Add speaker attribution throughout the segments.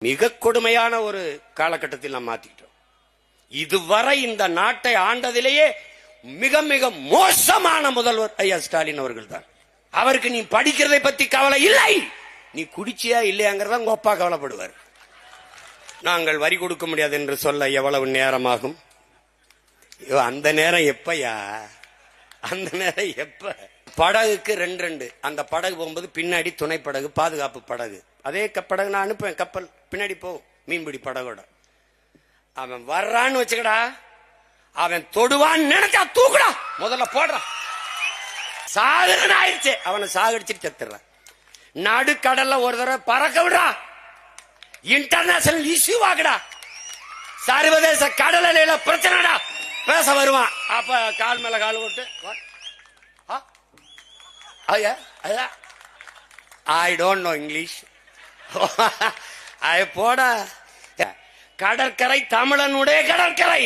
Speaker 1: மிக கொடுமையான ஒரு காலகட்டத்தில் நாம் மாத்திட்டோம். இதுவரை இந்த நாட்டை ஆண்டதிலேயே மிக மிக மோசமான முதல்வர் ஐயா ஸ்டாலின் அவர்கள் தான். அவருக்கு நீ படிக்கிறதை பத்தி கவலை இல்லை, நீ குடிச்சியா இல்லையாங்கிறத உங்க அப்பா கவலைப்படுவார். நாங்கள் வரி கொடுக்க முடியாது என்று சொல்ல எவ்வளவு நேரமாகும்? அந்த நேரம் எப்பயா? அந்த நேரம் எப்ப? படகுக்கு ரெண்டு அந்த படகு போகும்போது பின்னாடி துணை படகு, பாதுகாப்பு படகு. அதே படகு நான் அனுப்புவேன், கப்பல் பின்னாடி போகும், மீன்பிடி படகோட. அவன் வர்றான்னு வச்சுக்கடா, அவன் தொடுவான்னு நினைச்சா தூக்குடா, முதல்ல போடுறான். சாகுறன்னு ஆயிடுச்சு, அவனை சாகடிச்சுட்டு செத்துறான். நடுக்கடல்ல ஒரு தடவை பறக்க விடுறா, இன்டர்நேஷனல் இஷ்யூ ஆகுடா, சர்வதேச கடல் அலையில பிரச்சனைடா, பேச வருவான். அப்ப கால் மேல கால் போட்டு ஐ டோன்ட் நோ இங்கிலீஷ் போட. கடற்கரை தமிழனுடைய கடற்கரை,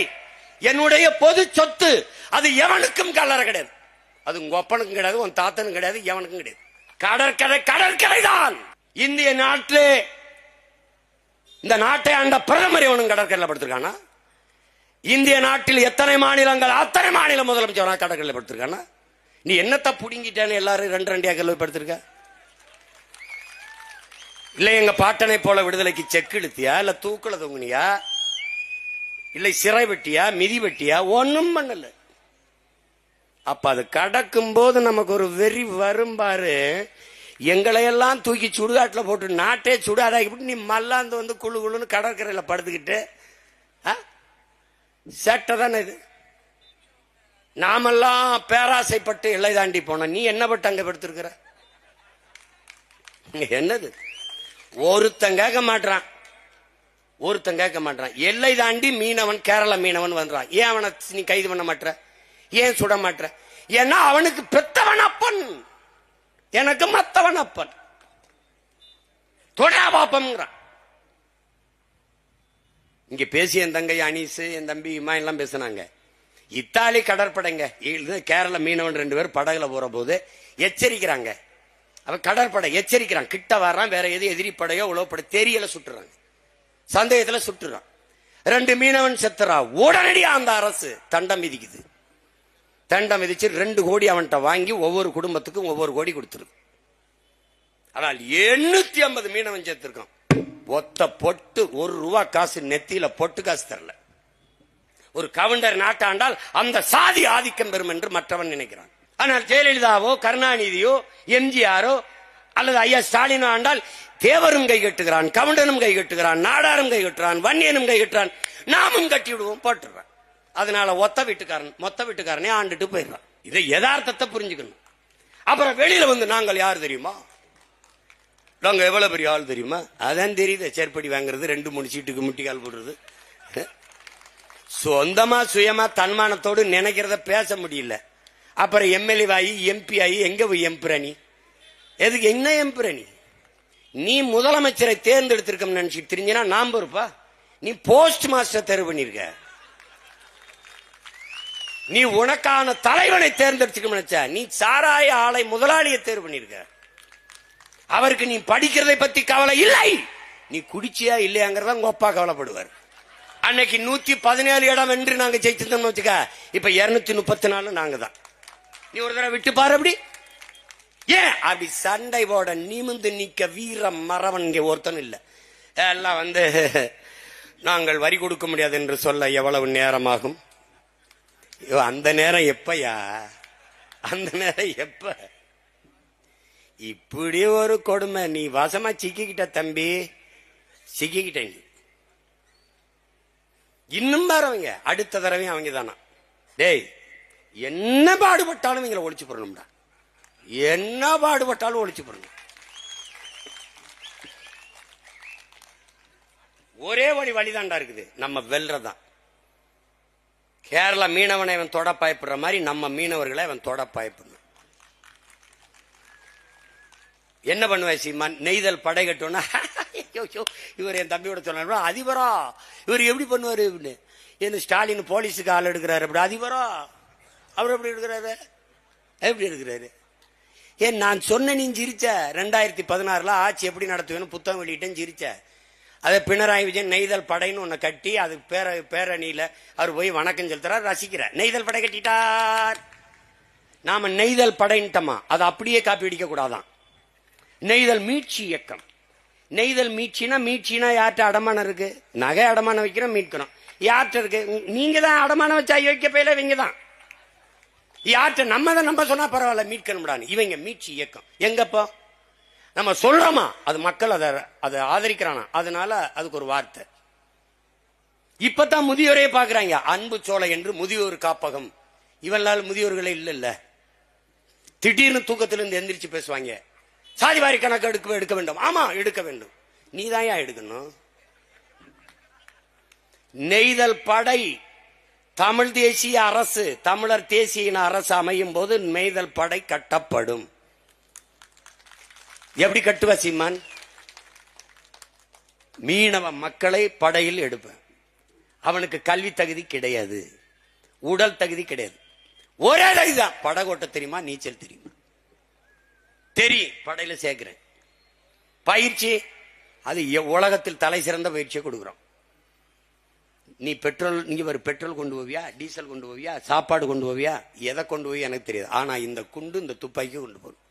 Speaker 1: என்னுடைய பொது சொத்து, அது எவனுக்கும் கல்லறை கிடையாது. அது உங்க ஒப்பனுக்கும் கிடையாது, உன் தாத்தனுக்கும் கிடையாது, எவனுக்கும் கிடையாது. கடற்கரை கடற்கரை தான். இந்திய நாட்டிலே இந்த நாட்டை ஆண்ட பிரதமர் எவனும் கடற்கரையில் படுத்திருக்கானா? இந்திய நாட்டில் எத்தனை மாநிலங்கள், அத்தனை மாநில முதலமைச்சர் கடற்கரையில் படுத்திருக்கானா? நீ என்னத்த புடுங்கிட்டேன்னு எல்லாரும் ரெண்டு ஏக்கர்ல படுத்திருக்க? இல்ல எங்க பாட்டனை போல விடுதலைக்கு செக் இழுத்தியா, இல்ல தூக்குல தொங்குனியா, இல்லை சிறை வெட்டியா, மிதி வெட்டியா? ஒன்னும் பண்ணல. அப்ப அது கடக்கும் போது நமக்கு ஒரு வெறி வரும்பாரு. எங்களையெல்லாம் தூக்கி சுடுகாட்டுல போட்டு நாட்டே சுடாதாக்கி நீ மல்லாந்து வந்து குழு குழுன்னு கடற்கரையில படுத்துக்கிட்டு சேட்டை தானே இது. நாமெல்லாம் பேராசைப்பட்டு எல்லை தாண்டி போன, நீ என்ன பட்டு அங்க படுத்திருக்கிற? என்னது? ஒருத்தன் கேட்க மாட்டான். எல்லை தாண்டி மீனவன், கேரள மீனவன் வந்துறான். ஏன் அவனை நீ கைது பண்ண மாட்ட? ஏன் சுட மாட்ட? ஏன்னா அவனுக்கு பெத்தவன் அப்பன், எனக்கு மத்தவன் அப்பன். தொடா பாப்பம்ங்கிறான். இங்க பேசி என் தங்கை அனீஸ், என் தம்பி இம்மா எல்லாம் பேசினாங்க. இத்தாலி கடற்படைங்க, கேரள மீனவன் 2 பேர் படகுல போற போது எச்சரிக்கிறாங்க. அவன் கடற்படை எச்சரிக்கிறான், கிட்ட வர்றான், வேற எது எதிரி படையோ உளவுப்படை தெரியல, சுட்டுறாங்க, சந்தேகத்துல சுட்டுறான். 2 மீனவன் செத்துறா. உடனடியா அந்த அரசு தண்டம் விதிக்குது. தண்டம் விதிச்சு 2 கோடி அவன்கிட்ட வாங்கி ஒவ்வொரு குடும்பத்துக்கும் ஒவ்வொரு கோடி கொடுத்துருக்கு. ஆனால் 850 மீனவன் சேர்த்திருக்கான். ஒத்த பொட்டு 1 ரூபா காசு நெத்தியில பொட்டு காசு தரல. ஒரு கவுண்டர் நாட்டாண்டால் அந்த சாதி ஆதிக்கம் பெறும் என்று மற்றவன் நினைக்கிறான். ஆனால் ஜெயலலிதாவோ கருணாநிதியோ எம்ஜிஆரோ அல்லது ஐயா ஸ்டாலினோ ஆண்டால் தேவரும் கை கட்டுகிறான், கவுண்டனும் கை கட்டுகிறான், நாடாரும் கை கட்டுறான், வன்னியனும் கை கட்டுறான், நாமும் கட்டி விடுவோம், போட்டுறான். அதனால மொத்த வீட்டுக்காரனே ஆண்டுட்டு போயிடுறான். இதை யதார்த்தத்தை புரிஞ்சுக்கணும். அப்புறம் வெளியில வந்து நாங்கள் யார் தெரியுமா, நாங்க எவ்வளவு பெரிய ஆள் தெரியுமா, அதான் தெரியுது. சேர்ப்படி வாங்குறது, 2-3 சீட்டுக்கு முட்டிக்கால் போடுறது, சொந்தமா சுயமா தன்மானத்தோடு நினைக்கிறத பேச முடியல. அப்புறம் எம்எல்ஏ ஆகி எம்பி ஆகி எங்க போய் எம்புரணி? எதுக்கு என்ன எம்புரணி? நீ முதலமைச்சரை தேர்ந்தெடுத்திருக்க நினைச்சிட்டு தெரிஞ்சுனா நான் பொறுப்பா? நீ போஸ்ட் மாஸ்டர் தேர்வு பண்ணிருக்க, நீ உனக்கான தலைவனை தேர்ந்தெடுத்துக்க நினைச்ச, நீ சாராய ஆலை முதலாளியை தேர்வு பண்ணிருக்க. அவருக்கு நீ படிக்கிறதை பத்தி கவலை இல்லை, நீ குடிச்சியா இல்லையாங்கிறத உங்க அப்பா கவலைப்படுவார். அன்னைக்கு 117 இடம் என்று நாங்க ஜெயிச்சிருந்தோம்னு வச்சுக்க, இப்ப 234 நாங்க தான். நீ ஒரு தடவை விட்டு பாரு. அப்படி ஏன் அப்படி சண்டை போட நிமிந்து நிக்க வீர மரவன் இங்க ஒருத்தன் இல்ல. எல்லாம் வந்து நாங்கள் வரி கொடுக்க முடியாது என்று சொல்ல எவ்வளவு நேரமாகும்? அந்த நேரம் எப்பயா? அந்த நேரம் எப்ப? இப்படி ஒரு கொடுமை. நீ வசமா சிக்கிக்கிட்ட தம்பி, சிக்கிக்கிட்ட. நீ இன்னும் பாருங்க, அடுத்த தடவையும் அவங்க தானா? டேய், என்ன பாடுபட்டாலும் இவங்களை ஒழிச்சு போடணும்டா, என்ன பாடுபட்டாலும் ஒழிச்சு போடணும். ஒரே வழிதாண்டா இருக்குது, நம்ம வெல்றதான். கேரள மீனவனை அவன் தொட பயப்படுற மாதிரி நம்ம மீனவர்களை அவன் தொட பயப்படணும். என்ன பண்ணுவாய் சீமான்? நெய்தல் படை கட்டோன்னா இவர் என் தம்பியோட சொன்னார், அதிபரா இவர் எப்படி பண்ணுவாரு? என்ன ஸ்டாலின் போலீஸுக்கு ஆள் எடுக்கிறாரு, அப்படி அதிபரா அவர் எப்படி எடுக்கிறாரு? எப்படி எடுக்கிறாரு? ஏன் நான் சொன்ன நீ சிரிச்ச? 2016 ஆட்சி எப்படி நடத்துவேன்னு புத்தகம் வெளியிட்டேன்னு சிரிச்ச. அதை பினராயி விஜயன் நெய்தல் படைன்னு ஒண்ணு கட்டி அது பேரணியில அவர் போய் வணக்கம் செலுத்துறார், ரசிக்கிறார். நெய்தல் படை கட்டிட்டார். நாம நெய்தல் படைன்ட்டமா, அதை அப்படியே காப்பி அடிக்க கூடாதான். நெய்தல் மீட்சி இயக்கம். நெய்தல் மீட்சினா யார்கிட்ட அடமானம் இருக்கு? நகை அடமானம் வைக்கிறோம், மீட்கிறோம். யார்கிட்ட இருக்கு? நீங்க தான் அடமானம் வச்சா யோசிக்க போயில, இவங்க தான். யார்கிட்ட? நம்ம சொன்னா பரவாயில்ல, மீட்கணும்டான்னு. இவங்க மீட்சி இயக்கம். எங்கப்போ நம்ம சொல்றோமா, அது மக்கள் அதை ஆதரிக்கிறானா, அதனால அதுக்கு ஒரு வார்த்தை. இப்பதான் முதியோரே பாக்குறாங்க. அன்பு சோலை என்று முதியோர் காப்பகம். இவனால் முதியோர்களே இல்ல. திடீர்னு தூக்கத்திலிருந்து எந்திரிச்சு பேசுவாங்க, சாதிவாரி கணக்கு எடுக்க வேண்டும். ஆமா, எடுக்க வேண்டும். நீதான் எடுக்கணும். நெய்தல் படை தமிழ் தேசிய அரசு, தமிழர் தேசிய அரசு அமையும் போது நெய்தல் படை கட்டப்படும். எப்படி கட்டுவ சீமான்? மீனவ மக்களை படையில் எடுப்பேன். அவனுக்கு கல்வி தகுதி கிடையாது, உடல் தகுதி கிடையாது. ஒரே தகுதிதான், படகோட்ட தெரியுமா, நீச்சல் தெரியுமா? தெரியும். படையில சேர்க்கிறேன். பயிற்சி அது உலகத்தில் தலை சிறந்த பயிற்சியை கொடுக்கிறோம். நீ பெட்ரோல் கொண்டு போவியா, டீசல் கொண்டு போவியா, சாப்பாடு கொண்டு போவியா, எதை கொண்டு போய் எனக்கு தெரியாது. ஆனா இந்த குண்டு, இந்த துப்பாக்கி கொண்டு போகும்.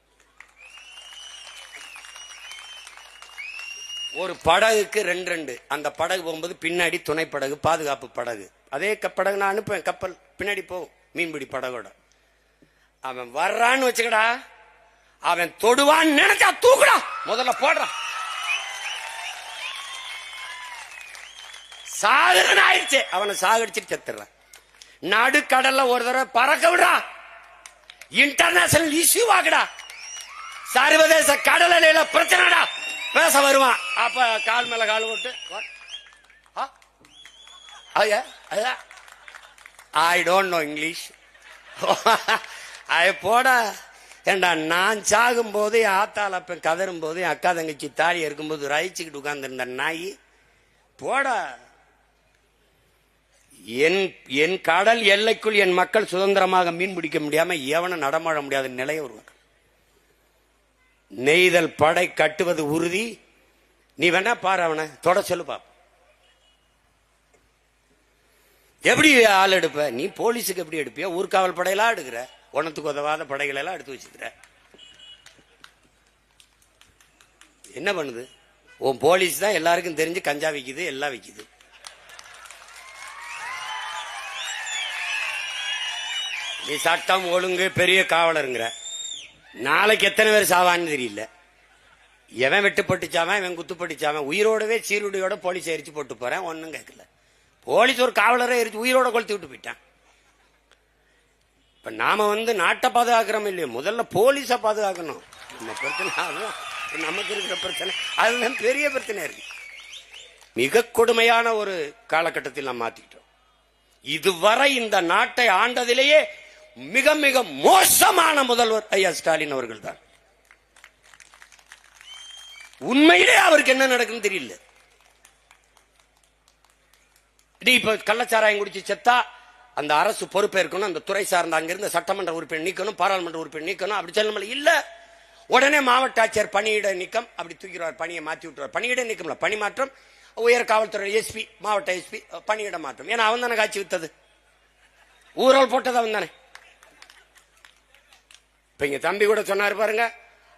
Speaker 1: ஒரு படகுக்கு ரெண்டு. அந்த படகு போகும்போது பின்னாடி துணை படகு, பாதுகாப்பு படகு. அதே படகு நான் அனுப்புவேன். கப்பல் பின்னாடி போகும், மீன்பிடி படகோட. அவன் வர்றான்னு வச்சுக்கடா, அவன் தொடுவான்னு நினைச்சா தூக்குடா, முதல்ல போடுறான். சாகரன் ஆயிடுச்சு, அவனை சாகடிச்சுட்டு செத்துறான். நடுக்கடல்ல ஒரு தடவை பறக்க விடுறா, இன்டர்நேஷனல் இஷ்யூ ஆகுடா, சர்வதேச கடல் எல்லையில பிரச்சனைடா, பேச வருவான். அப்ப கால் மேல கால் போட்டு, ஐ டோன்ட் நோ இங்கிலீஷ். போட ஏண்டா, நான் சாகும் போது ஆத்தால கதரும் போது அக்கா தங்கச்சி தாலி இருக்கும்போது ரயிச்சுக்கிட்டு உட்கார்ந்து இருந்த நாய் போட. என் கடல் எல்லைக்குள் என் மக்கள் சுதந்திரமாக மீன் பிடிக்க முடியாம எவனும் நடமாட முடியாத நிலையை உருவாக்க. நெய்தல் படை கட்டுவது உறுதி. நீ வேணா பாரு, அவனை தொட சொல்லு பாப்ப. எப்படி ஆள் எடுப்ப நீ? போலீஸுக்கு எப்படி எடுப்பியா? ஊர்காவல் படையெல்லாம் எடுக்கிற, ஒன்னத்துக்கு உதவாத படைகள் எல்லாம் எடுத்து வச்சுக்கிற. என்ன பண்ணுது உன் போலீஸ்? தான் எல்லாருக்கும் தெரிஞ்சு கஞ்சா விக்குது, எல்லாம் விக்குது. நீ சட்டம் ஒழுங்கு பெரிய காவலருங்கிற. நாளைக்கு எத்தனை பேர் சாவான்னு தெரியல. எவன் வெட்டுப்பட்டுச்சாவன், இவன் குத்துப்பட்டுச்சாவன், உயிரோடவே சீருடையோட போலீஸ் எரிச்சு போட்டு போறேன், ஒன்னும் கேட்கல. போலீஸ் ஒரு காவலரை எரிச்சு உயிரோட கொளுத்தி விட்டு போயிட்டான். இப்ப நாம நாட்டை பாதுகாக்கிறோம் இல்லையோ, முதல்ல போலீஸ பாதுகாக்கணும். நம்ம பிரச்சனை அதுதான், நமக்கு இருக்கிற பிரச்சனை அதுதான் பெரிய பிரச்சனை இருக்கு. மிக கொடுமையான ஒரு காலகட்டத்தில் நாம் மாத்திட்டோம். இதுவரை இந்த நாட்டை ஆண்டதிலேயே மிக மிக மோசமான முதல்வர் ஐயா ஸ்டாலின் அவர்கள் தான். உண்மையிலே அவருக்கு என்ன நடக்குன்னு தெரியல. இப்ப கள்ளச்சாராயம் குடிச்சு செத்தா அந்த அரசு பொறுப்பேற்கணும், அந்த துறை சார்ந்த அங்கிருந்த சட்டமன்ற உறுப்பினர் நீக்கணும், பாராளுமன்ற உறுப்பினர் நீக்கணும். அப்படி சொல்ல இல்ல, உடனே மாவட்ட ஆட்சியர் பணியிட நீக்கம் அப்படி தூக்கிடுவார், பணியை மாற்றி விட்டுருவார். பணியிட நீக்கம் பணி மாற்றம். உயர் காவல்துறை எஸ்பி, மாவட்ட எஸ்பி பணியிட மாற்றம். ஏன்னா அவன் தானே காட்சி வித்தது, ஊரல் போட்டது அவன் தானே. இப்ப இங்க தம்பி கூட சொன்னாரு பாருங்க,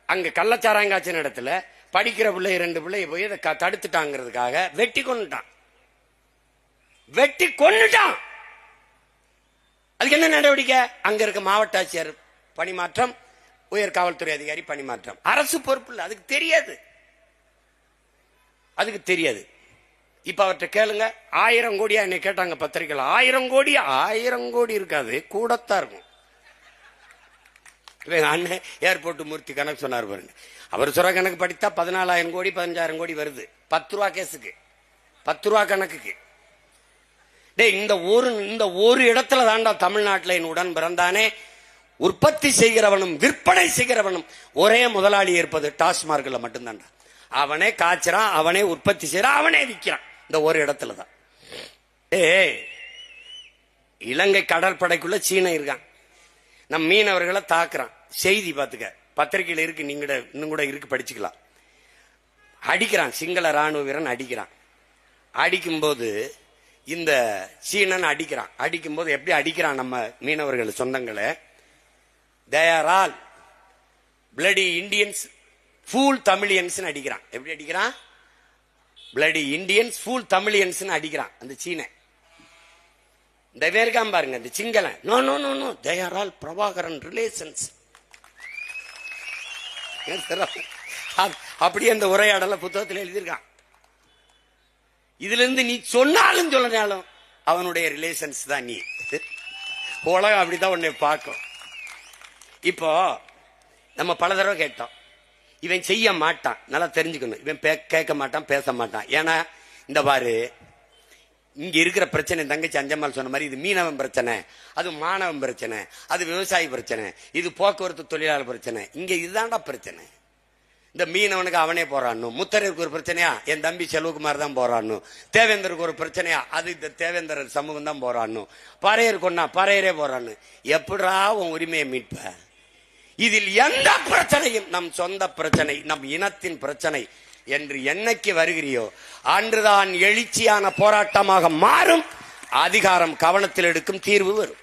Speaker 1: அங்க கள்ளச்சாராயம் காய்ச்சின இடத்துல படிக்கிற பிள்ளை 2 பிள்ளை போய் அதை தடுத்துட்டாங்கிறதுக்காக வெட்டி கொன்னுட்டான். அதுக்கு என்ன நடவடிக்கை? அங்க இருக்க மாவட்ட ஆட்சியர் பணிமாற்றம், உயர் காவல்துறை அதிகாரி பணிமாற்றம். அரசு பொறுப்பு இல்லை, அதுக்கு தெரியாது. இப்ப அவர்கிட்ட கேளுங்க, 1000 கோடியா என்ன கேட்டாங்க பத்திரிகையில். 1000 கோடி இருக்காது, கூடத்தான் இருக்கும். அண்ணன் ஏர்போர்ட் மூர்த்தி கணக்கு சொன்னார் பாருங்க. அவர் சொல்ற கணக்கு படித்தா 14,000 கோடி 15,000 கோடி வருது. 10 ரூபா கேஸுக்கு, 10 ரூபா கணக்குக்கு. இந்த ஒரு இடத்துல தாண்டா தமிழ்நாட்டில் என் உடன் பிறந்தானே. உற்பத்தி செய்கிறவனும் விற்பனை செய்கிறவனும் ஒரே முதலாளி இருப்பது டாஸ்மார்க்ல மட்டும்தான்டா. அவனே காய்ச்சறான், அவனே உற்பத்தி செய்யறான், அவனே விற்கிறான். இந்த ஒரு இடத்துல தான். இலங்கை கடற்படைக்குள்ள சீன இருக்கான், நம் மீனவர்களை தாக்குறான். செய்தி பார்த்துக்க, பத்திரிகையில் இருக்கு, நீங்க இன்னும் கூட இருக்கு, படிச்சுக்கலாம். அடிக்கிறான், சிங்கள ராணுவ வீரன் அடிக்கிறான். அடிக்கும்போது இந்த சீனன் அடிக்கிறான். அடிக்கும்போது எப்படி அடிக்கிறான் நம்ம மீனவர்கள் சொந்தங்களை, they are all bloody Indians fool Tamilians அடிக்கிறான். எப்படி அடிக்கிறான்? bloody Indians fool தமிழியன்ஸ் அடிக்கிறான் அந்த சீன. இந்த பேருக்காம பாருங்க இந்த Sinhala, no no no no they are all Prabhakaran relations. அப்படியே அந்த உரையாடல புத்தகத்தில் எழுதியிருக்கான். இதுல இருந்து நீ சொன்னாலும் சொல்லனாலும் அவனுடைய ரிலேஷன்ஸ் தான் நீ. உலகம் அப்படித்தான் உன்னை பார்க்கும். இப்போ நம்ம பல தடவை கேட்டோம், இவன் செய்ய மாட்டான், நல்லா தெரிஞ்சுக்கணும். இவன் கேட்க மாட்டான், பேச மாட்டான். ஏன்னா இந்த பாரு, இங்க இருக்கிற பிரச்சனை தங்கச்சி அஞ்சம்மாள் சொன்ன மாதிரி, இது மீனவன் பிரச்சனை, அது மாணவன் பிரச்சனை, அது விவசாயி பிரச்சனை, இது போக்குவரத்து தொழிலாளர் பிரச்சனை. இங்க இதுதான்டா பிரச்சனை. இந்த மீனவனுக்கு அவனே போராடணும். முத்தருக்கு ஒரு பிரச்சனையா, என் தம்பி செல்வகுமார் தான் போராடணும். தேவேந்தருக்கு ஒரு பிரச்சனையா, அது இந்த தேவேந்தர் சமூகம் தான் போராடணும். பறையர் கொண்டா பறையரே போராடணும். எப்படா உன் உரிமையை மீட்ப? இதில் எந்த பிரச்சனையும் நம் சொந்த பிரச்சனை, நம் இனத்தின் பிரச்சனை என்று என்னைக்கு வருகிறியோ அன்றுதான் எழுச்சியான போராட்டமாக மாறும். அதிகாரம் கவனத்தில் எடுக்கும், தீர்வு வரும்.